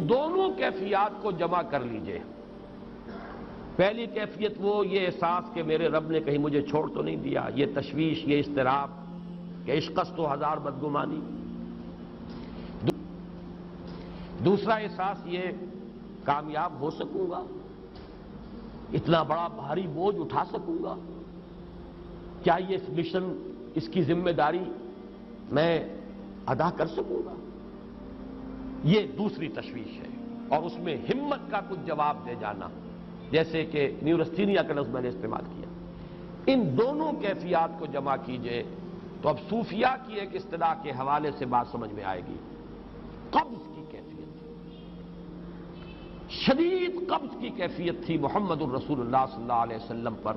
ان دونوں کیفیات کو جمع کر لیجئے۔ پہلی کیفیت وہ یہ احساس کہ میرے رب نے کہیں مجھے چھوڑ تو نہیں دیا، یہ تشویش، یہ اضطراب کہ عشقست و ہزار بدگمانی۔ دوسرا احساس یہ کامیاب ہو سکوں گا، اتنا بڑا بھاری بوجھ اٹھا سکوں گا، کیا یہ مشن، اس کی ذمہ داری میں ادا کر سکوں گا؟ یہ دوسری تشویش ہے، اور اس میں ہمت کا کچھ جواب دے جانا، جیسے کہ نیورستینیا کا لفظ میں نے استعمال کیا۔ ان دونوں کیفیات کو جمع کیجئے تو اب صوفیاء کی ایک اصطلاح کے حوالے سے بات سمجھ میں آئے گی۔ قبض کی کیفیت، شدید قبض کی کیفیت تھی محمد الرسول اللہ صلی اللہ علیہ وسلم پر،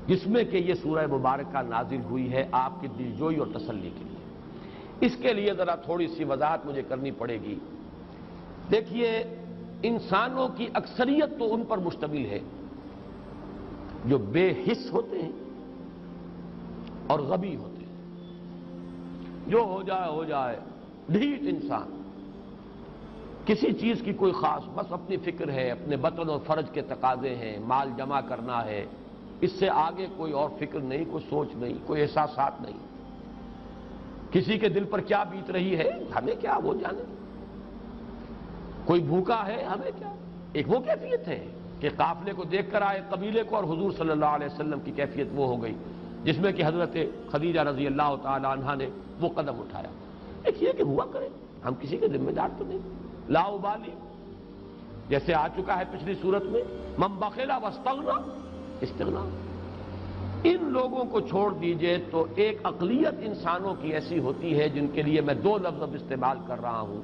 جس میں کہ یہ سورہ مبارکہ نازل ہوئی ہے آپ کی دلجوئی اور تسلی کے لیے۔ اس کے لیے ذرا تھوڑی سی وضاحت مجھے کرنی پڑے گی۔ دیکھیے، انسانوں کی اکثریت تو ان پر مشتمل ہے جو بے حس ہوتے ہیں اور غبی ہوتے ہیں، جو ہو جائے ڈھیٹ انسان، کسی چیز کی کوئی خاص، بس اپنی فکر ہے، اپنے بطن اور فرج کے تقاضے ہیں، مال جمع کرنا ہے، اس سے آگے کوئی اور فکر نہیں، کوئی سوچ نہیں، کوئی احساسات نہیں۔ کسی کے دل پر کیا بیت رہی ہے ہمیں کیا، وہ جانے۔ کوئی بھوکا ہے ہمیں کیا۔ ایک وہ کیفیت ہے کہ قافلے کو دیکھ کر آئے قبیلے کو، اور حضور صلی اللہ علیہ وسلم کی کیفیت وہ ہو گئی جس میں کہ حضرت خدیجہ رضی اللہ تعالی عنہا نے وہ قدم اٹھایا۔ ایک یہ کہ ہوا کرے، ہم کسی کے ذمہ دار تو نہیں، لا ابالی، جیسے آ چکا ہے پچھلی صورت میں، من بخل واستغنی استغنا۔ ان لوگوں کو چھوڑ دیجئے تو ایک اقلیت انسانوں کی ایسی ہوتی ہے جن کے لیے میں دو لفظ اب استعمال کر رہا ہوں،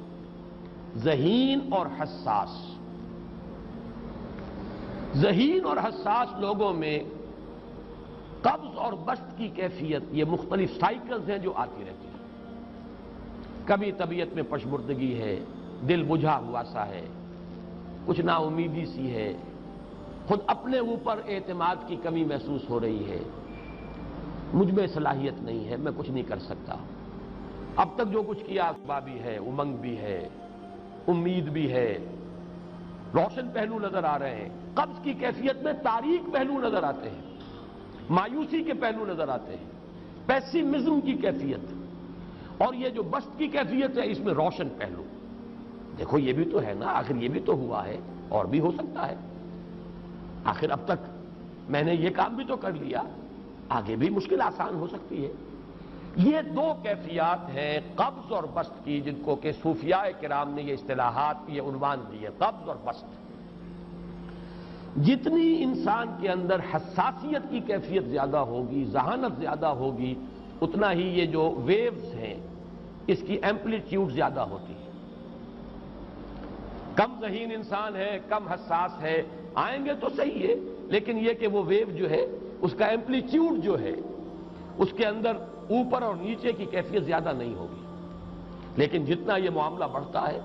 ذہین اور حساس۔ ذہین اور حساس لوگوں میں قبض اور بسط کی کیفیت، یہ مختلف سائیکلز ہیں جو آتی رہتی ہیں۔ کبھی طبیعت میں پشمردگی ہے، دل بجھا ہوا سا ہے، کچھ نا امیدی سی ہے، خود اپنے اوپر اعتماد کی کمی محسوس ہو رہی ہے، مجھ میں صلاحیت نہیں ہے، میں کچھ نہیں کر سکتا، اب تک جو کچھ کیا بھی ہے، امنگ بھی ہے، امید بھی ہے، روشن پہلو نظر آ رہے ہیں۔ قبض کی کیفیت میں تاریک پہلو نظر آتے ہیں، مایوسی کے پہلو نظر آتے ہیں، پیسیمزم کی کیفیت۔ اور یہ جو بسط کی کیفیت ہے، اس میں روشن پہلو، دیکھو یہ بھی تو ہے نا، آخر یہ بھی تو ہوا ہے، اور بھی ہو سکتا ہے، آخر اب تک میں نے یہ کام بھی تو کر لیا، آگے بھی مشکل آسان ہو سکتی ہے۔ یہ دو کیفیات ہیں قبض اور بسط کی، جن کو کہ صوفیاء کرام نے یہ اصطلاحات، یہ عنوان دیے، قبض اور بسط۔ جتنی انسان کے اندر حساسیت کی کیفیت زیادہ ہوگی، ذہانت زیادہ ہوگی، اتنا ہی یہ جو ویوز ہیں اس کی ایمپلیٹیوڈ زیادہ ہوتی ہے۔ کم ذہین انسان ہے، کم حساس ہے، آئیں گے تو صحیح ہے، لیکن یہ کہ وہ ویو جو ہے اس کا ایمپلیٹیوڈ جو ہے اس کے اندر اوپر اور نیچے کی کیفیت زیادہ نہیں ہوگی۔ لیکن جتنا یہ معاملہ بڑھتا ہے،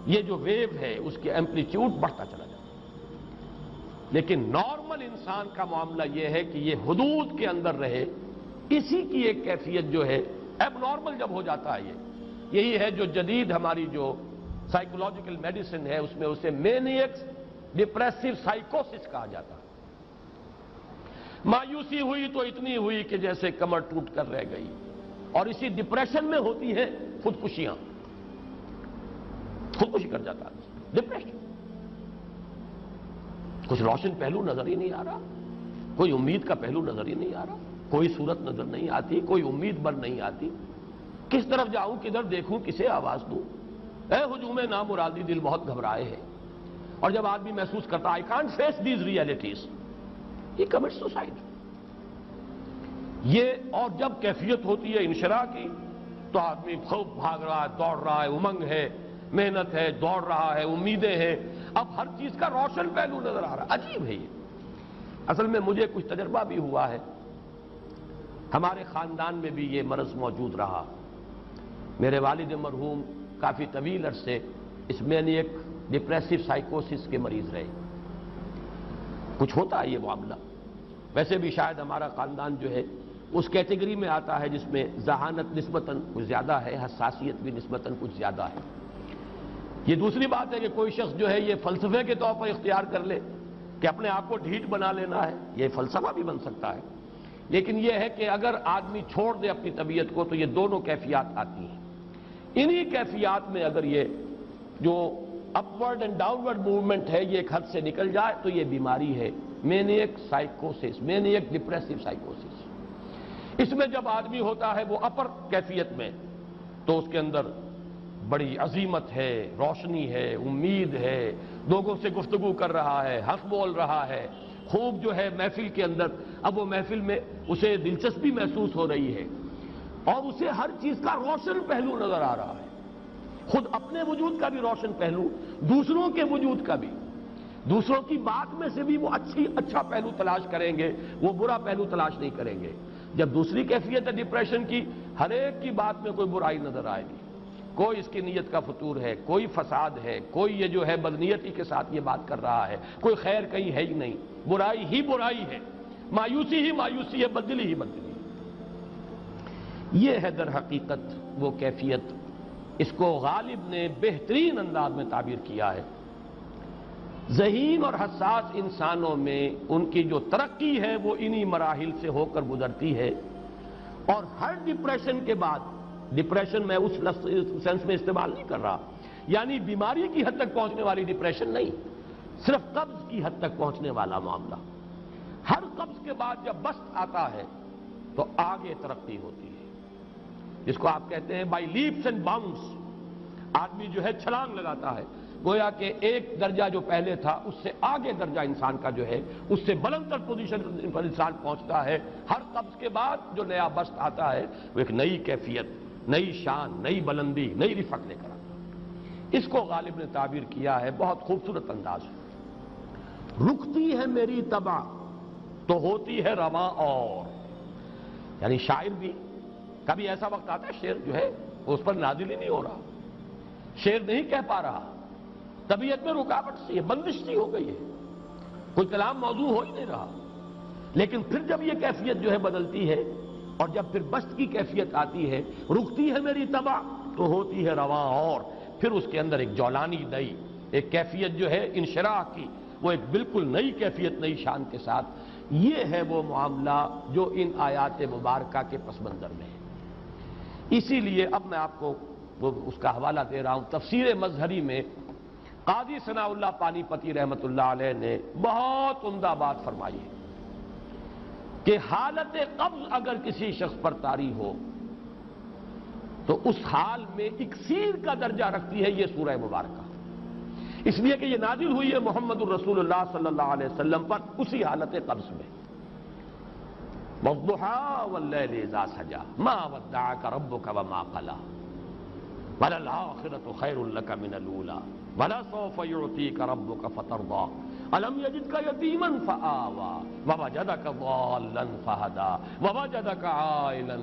یہ جو ویو ہے اس کے ایمپلیٹیوڈ بڑھتا چلا جاتا ہے۔ لیکن نارمل انسان کا معاملہ یہ ہے کہ یہ حدود کے اندر رہے، اسی کی ایک کیفیت جو ہے ایب نارمل جب ہو جاتا ہے، یہی ہے جو جدید ہماری جو سائیکولوجیکل میڈیسن ہے اس میں اسے مینیکس ڈپریسو سائیکوسس کہا جاتا ہے۔ مایوسی ہوئی تو اتنی ہوئی کہ جیسے کمر ٹوٹ کر رہ گئی، اور اسی ڈپریشن میں ہوتی ہیں خودکشیاں، خودکشی کر جاتا ہے، ڈپریشن۔ کچھ روشن پہلو نظر ہی نہیں آ رہا، کوئی امید کا پہلو نظر ہی نہیں آ رہا، کوئی صورت نظر نہیں آتی، کوئی امید بن نہیں آتی، کس طرف جاؤں، کدھر دیکھوں، کسے آواز دوں، اے ہجوم نامرادی، دل بہت گھبرائے ہیں۔ اور جب آدمی محسوس کرتا I can't face these realities، he commits suicide۔ یہ اور جب کیفیت ہوتی ہے انشراح کی تو آدمی خوب بھاگ رہا ہے، دوڑ رہا ہے، امنگ ہے، محنت ہے، دوڑ رہا ہے، امیدیں ہیں، اب ہر چیز کا روشن پہلو نظر آ رہا ہے۔ عجیب ہے یہ۔ اصل میں مجھے کچھ تجربہ بھی ہوا ہے، ہمارے خاندان میں بھی یہ مرض موجود رہا۔ میرے والد مرحوم کافی طویل عرصے اس مینیک ڈپریسو سائیکوسس کے مریض رہے۔ کچھ ہوتا ہے یہ معاملہ، ویسے بھی شاید ہمارا خاندان جو ہے اس کیٹیگری میں آتا ہے جس میں ذہانت نسبتاً کچھ زیادہ ہے، حساسیت بھی نسبتاً کچھ زیادہ ہے۔ یہ دوسری بات ہے کہ کوئی شخص جو ہے یہ فلسفے کے طور پر اختیار کر لے کہ اپنے آپ کو ڈھیٹ بنا لینا ہے، یہ فلسفہ بھی بن سکتا ہے، لیکن یہ ہے کہ اگر آدمی چھوڑ دے اپنی طبیعت کو تو یہ دونوں کیفیات آتی ہیں۔ انہی کیفیات میں اگر یہ جو اپورڈ اینڈ ڈاؤنورڈ موومنٹ ہے یہ ایک حد سے نکل جائے تو یہ بیماری ہے، مینیک سائیکوسس، مینیک ڈپریسو سائیکوسس۔ اس میں جب آدمی ہوتا ہے وہ اپر کیفیت میں تو اس کے اندر بڑی عظیمت ہے، روشنی ہے، امید ہے، لوگوں سے گفتگو کر رہا ہے، حق بول رہا ہے، خوب جو ہے محفل کے اندر، اب وہ محفل میں اسے دلچسپی محسوس ہو رہی ہے اور اسے ہر چیز کا روشن پہلو نظر آ رہا ہے، خود اپنے وجود کا بھی روشن پہلو، دوسروں کے وجود کا بھی، دوسروں کی بات میں سے بھی وہ اچھا پہلو تلاش کریں گے، وہ برا پہلو تلاش نہیں کریں گے۔ جب دوسری کیفیت ہے ڈپریشن کی، ہر ایک کی بات میں کوئی برائی نظر آئے گی، کوئی اس کی نیت کا فطور ہے، کوئی فساد ہے، کوئی یہ جو ہے بدنیتی کے ساتھ یہ بات کر رہا ہے، کوئی خیر کہیں ہے ہی نہیں، برائی ہی برائی ہے، مایوسی ہی مایوسی ہے، بدلی ہی بدلی ہے۔ یہ ہے در حقیقت وہ کیفیت، اس کو غالب نے بہترین انداز میں تعبیر کیا ہے۔ ذہین اور حساس انسانوں میں ان کی جو ترقی ہے وہ انہی مراحل سے ہو کر گزرتی ہے، اور ہر ڈپریشن کے بعد، ڈپریشن میں اس سینس میں استعمال نہیں کر رہا یعنی بیماری کی حد تک پہنچنے والی ڈپریشن نہیں، صرف قبض کی حد تک پہنچنے والا معاملہ۔ ہر قبض کے بعد جب بسط آتا ہے تو آگے ترقی ہوتی ہے، جس کو آپ کہتے ہیں بائی لیپس اینڈ باؤنڈس، آدمی جو ہے چھلانگ لگاتا ہے، گویا کہ ایک درجہ جو پہلے تھا اس سے آگے درجہ انسان کا جو ہے اس سے بلند تر پوزیشن پر انسان پہنچتا ہے۔ ہر قبض کے بعد جو نیا بسط آتا ہے وہ ایک نئی کیفیت، نئی شان، نئی بلندی، نئی رفعت لے کر آتا ہے۔ اس کو غالب نے تعبیر کیا ہے بہت خوبصورت انداز ہے، رکتی ہے میری طبع تو ہوتی ہے رواں اور، یعنی شاعر بھی کبھی ایسا وقت آتا ہے شعر جو ہے اس پر نازل ہی نہیں ہو رہا، شعر نہیں کہہ پا رہا، طبیعت میں رکاوٹ سی ہے، بندش سی ہو گئی ہے، کوئی کلام موضوع ہو ہی نہیں رہا، لیکن پھر جب یہ کیفیت جو ہے بدلتی ہے اور جب پھر بسط کی کیفیت آتی ہے، رکتی ہے میری طبع تو ہوتی ہے رواں اور، پھر اس کے اندر ایک جولانی نئی ایک کیفیت جو ہے انشراح کی، وہ ایک بالکل نئی کیفیت، نئی شان کے ساتھ۔ یہ ہے وہ معاملہ جو ان آیات مبارکہ کے پس منظر میں ہے۔ اسی لیے اب میں آپ کو اس کا حوالہ دے رہا ہوں، تفسیر مظہری میں قاضی ثناء اللہ پانی پتی رحمت اللہ علیہ نے بہت عمدہ بات فرمائی ہے کہ حالت قبض اگر کسی شخص پر طاری ہو تو اس حال میں اکسیر کا درجہ رکھتی ہے یہ سورہ مبارکہ، اس لیے کہ یہ نازل ہوئی ہے محمد الرسول اللہ صلی اللہ علیہ وسلم پر اسی حالت قبض میں۔ وَالضُّحَىٰ وَاللَّيْلِ إِذَا سَجَىٰ مَا وَدَّعَكَ رَبُّكَ وَمَا قَلَىٰ وَلَلْآخِرَةُ خَيْرٌ لَكَ مِنَ الْأُولَىٰ وَلَسَوْفَ يُعْطِيكَ رَبُّكَ فَتَرْضَىٰ أَلَمْ يَجِدْكَ يَتِيمًا فَآوَىٰ وَوَجَدَكَ ضَالًّا فَهَدَىٰ وَوَجَدَكَ عَائِلًا